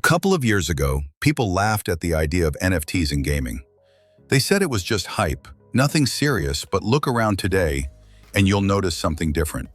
couple of years ago, people laughed at the idea of NFTs in gaming. They said it was just hype, nothing serious, but look around today and you'll notice something different.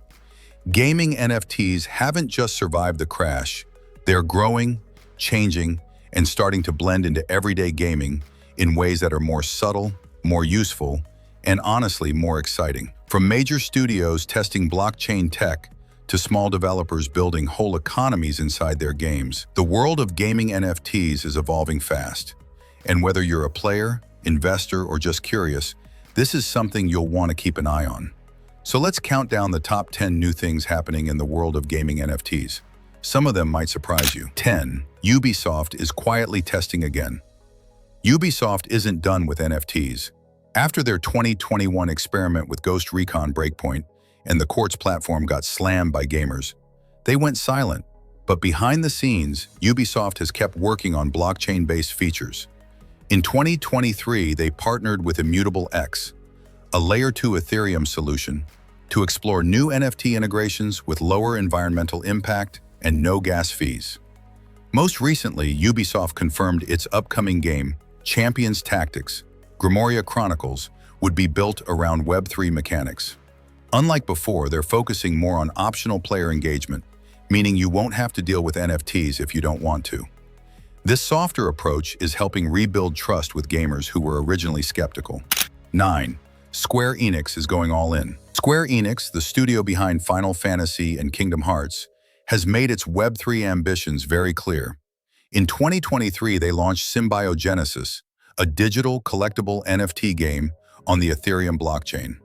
Gaming NFTs haven't just survived the crash. They're growing, changing, and starting to blend into everyday gaming in ways that are more subtle, more useful, and honestly more exciting. From major studios testing blockchain tech to small developers building whole economies inside their games, the world of gaming NFTs is evolving fast. And whether you're a player, investor, or just curious, this is something you'll want to keep an eye on. So let's count down the top 10 new things happening in the world of gaming NFTs. Some of them might surprise you. 10. Ubisoft is quietly testing again. Ubisoft isn't done with NFTs. After their 2021 experiment with Ghost Recon Breakpoint and the Quartz platform got slammed by gamers, they went silent. But behind the scenes, Ubisoft has kept working on blockchain-based features. In 2023, they partnered with Immutable-X, a Layer 2 Ethereum solution, to explore new NFT integrations with lower environmental impact and no gas fees. Most recently, Ubisoft confirmed its upcoming game, Champions Tactics, Grimoria Chronicles, would be built around Web3 mechanics. Unlike before, they're focusing more on optional player engagement, meaning you won't have to deal with NFTs if you don't want to. This softer approach is helping rebuild trust with gamers who were originally skeptical. 9. Square Enix is going all in. Square Enix, the studio behind Final Fantasy and Kingdom Hearts, has made its Web3 ambitions very clear. In 2023, they launched Symbiogenesis, a digital collectible NFT game on the Ethereum blockchain.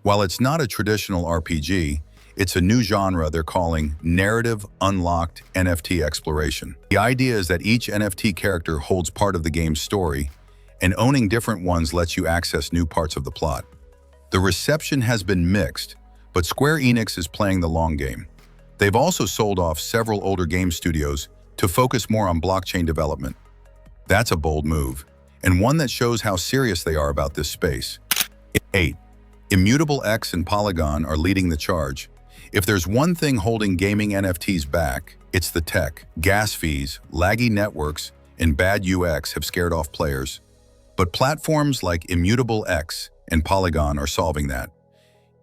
While it's not a traditional RPG, it's a new genre they're calling Narrative Unlocked NFT Exploration. The idea is that each NFT character holds part of the game's story, and owning different ones lets you access new parts of the plot. The reception has been mixed, but Square Enix is playing the long game. They've also sold off several older game studios to focus more on blockchain development. That's a bold move, and one that shows how serious they are about this space. 8. Immutable-X and Polygon are leading the charge. If there's one thing holding gaming NFTs back, it's the tech. Gas fees, laggy networks, and bad UX have scared off players. But platforms like Immutable-X and Polygon are solving that.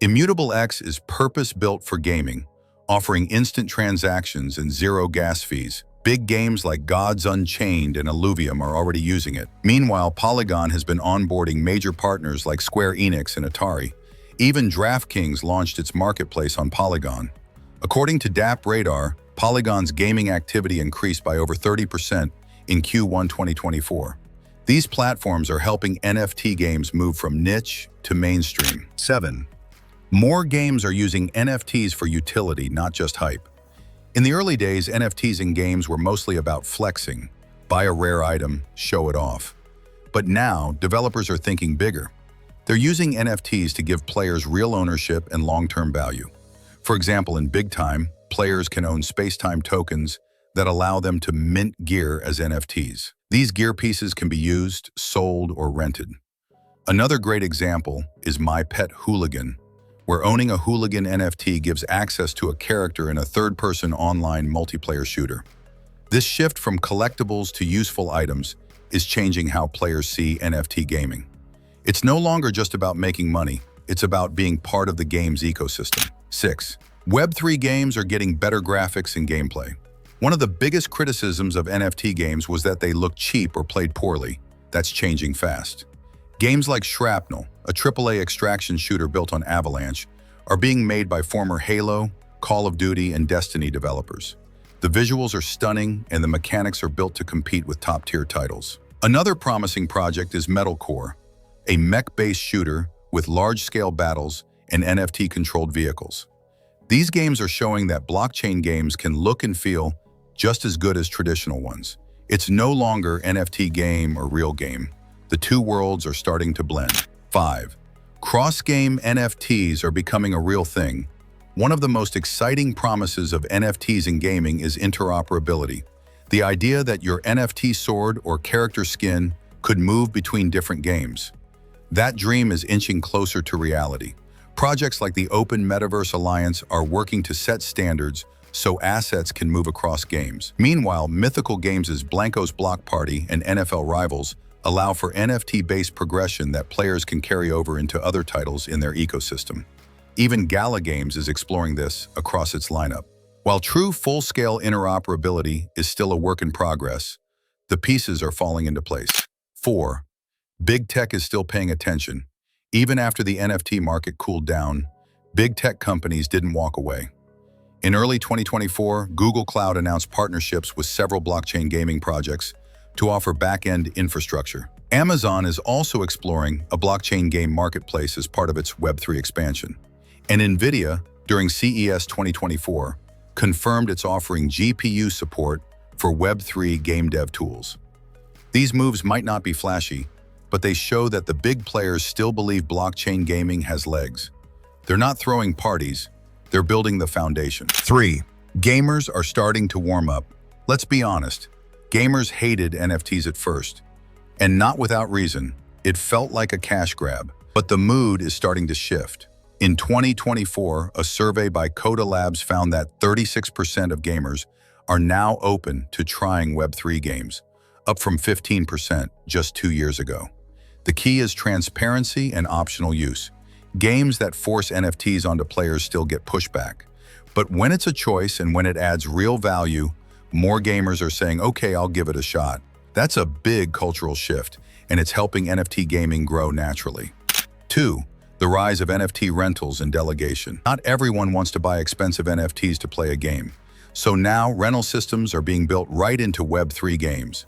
Immutable-X is purpose-built for gaming, offering instant transactions and zero gas fees. Big games like Gods Unchained and Illuvium are already using it. Meanwhile, Polygon has been onboarding major partners like Square Enix and Atari. Even DraftKings launched its marketplace on Polygon. According to DApp Radar, Polygon's gaming activity increased by over 30% in Q1 2024. These platforms are helping NFT games move from niche to mainstream. 7. More games are using NFTs for utility, not just hype. In the early days, NFTs in games were mostly about flexing. Buy a rare item, show it off. But now, developers are thinking bigger. They're using NFTs to give players real ownership and long-term value. For example, in Big Time, players can own space-time tokens that allow them to mint gear as NFTs. These gear pieces can be used, sold, or rented. Another great example is My Pet Hooligan, where owning a Hooligan NFT gives access to a character in a third-person online multiplayer shooter. This shift from collectibles to useful items is changing how players see NFT gaming. It's no longer just about making money, it's about being part of the game's ecosystem. 6. Web3 games are getting better graphics and gameplay. One of the biggest criticisms of NFT games was that they looked cheap or played poorly. That's changing fast. Games like Shrapnel, a AAA extraction shooter built on Avalanche, are being made by former Halo, Call of Duty, and Destiny developers. The visuals are stunning, and the mechanics are built to compete with top-tier titles. Another promising project is Metalcore, a mech-based shooter with large-scale battles and NFT-controlled vehicles. These games are showing that blockchain games can look and feel just as good as traditional ones. It's no longer NFT game or real game. The two worlds are starting to blend. 5. Cross-game NFTs are becoming a real thing. One of the most exciting promises of NFTs in gaming is interoperability. The idea that your NFT sword or character skin could move between different games. That dream is inching closer to reality. Projects like the Open Metaverse Alliance are working to set standards so assets can move across games. Meanwhile, mythical games Blanco's Block Party and NFL Rivals allow for NFT-based progression that players can carry over into other titles in their ecosystem. Even Gala Games is exploring this across its lineup. While true full-scale interoperability is still a work in progress, the pieces are falling into place. 4. Big tech is still paying attention. Even after the NFT market cooled down, big tech companies didn't walk away. In early 2024, Google Cloud announced partnerships with several blockchain gaming projects to offer back-end infrastructure. Amazon is also exploring a blockchain game marketplace as part of its Web3 expansion. And NVIDIA, during CES 2024, confirmed it's offering GPU support for Web3 game dev tools. These moves might not be flashy, but they show that the big players still believe blockchain gaming has legs. They're not throwing parties, they're building the foundation. 3. Gamers are starting to warm up. Let's be honest, gamers hated NFTs at first. And not without reason. It felt like a cash grab. But the mood is starting to shift. In 2024, a survey by Coda Labs found that 36% of gamers are now open to trying Web3 games, up from 15% just 2 years ago. The key is transparency and optional use. Games that force NFTs onto players still get pushback. But when it's a choice and when it adds real value, more gamers are saying, okay, I'll give it a shot. That's a big cultural shift, and it's helping NFT gaming grow naturally. 2. The rise of NFT rentals and delegation. Not everyone wants to buy expensive NFTs to play a game. So now rental systems are being built right into Web3 games.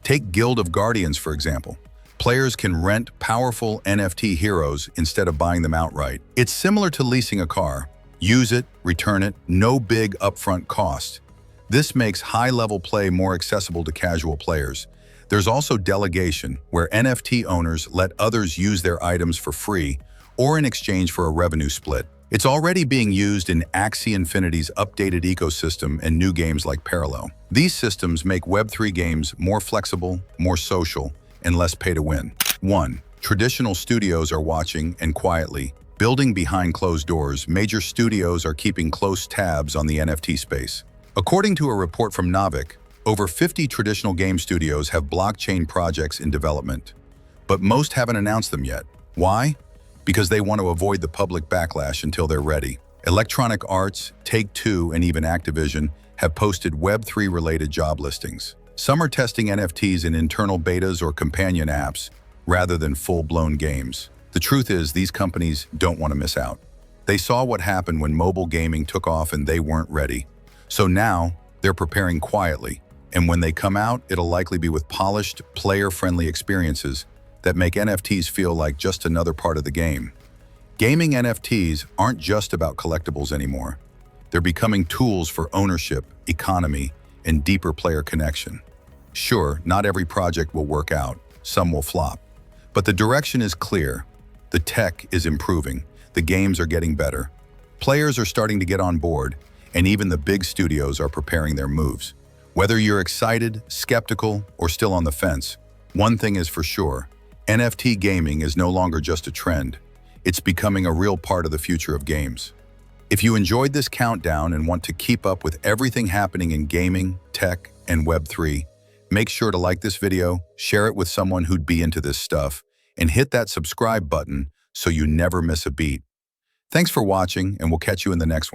Take Guild of Guardians, for example. Players can rent powerful NFT heroes instead of buying them outright. It's similar to leasing a car. Use it, return it, no big upfront cost. This makes high-level play more accessible to casual players. There's also delegation, where NFT owners let others use their items for free or in exchange for a revenue split. It's already being used in Axie Infinity's updated ecosystem and new games like Parallel. These systems make Web3 games more flexible, more social, and less pay to win. 1. Traditional studios are watching and quietly. Building behind closed doors, major studios are keeping close tabs on the NFT space. According to a report from Naavik, over 50 traditional game studios have blockchain projects in development. But most haven't announced them yet. Why? Because they want to avoid the public backlash until they're ready. Electronic Arts, Take-Two, and even Activision have posted Web3-related job listings. Some are testing NFTs in internal betas or companion apps, rather than full-blown games. The truth is, these companies don't want to miss out. They saw what happened when mobile gaming took off and they weren't ready. So now, they're preparing quietly, and when they come out, it'll likely be with polished, player-friendly experiences that make NFTs feel like just another part of the game. Gaming NFTs aren't just about collectibles anymore. They're becoming tools for ownership, economy, and deeper player connection. Sure, not every project will work out, some will flop. But the direction is clear. The tech is improving, the games are getting better. Players are starting to get on board, and even the big studios are preparing their moves. Whether you're excited, skeptical, or still on the fence, one thing is for sure, NFT gaming is no longer just a trend. It's becoming a real part of the future of games. If you enjoyed this countdown and want to keep up with everything happening in gaming, tech, and Web3, make sure to like this video, share it with someone who'd be into this stuff, and hit that subscribe button so you never miss a beat. Thanks for watching, and we'll catch you in the next one.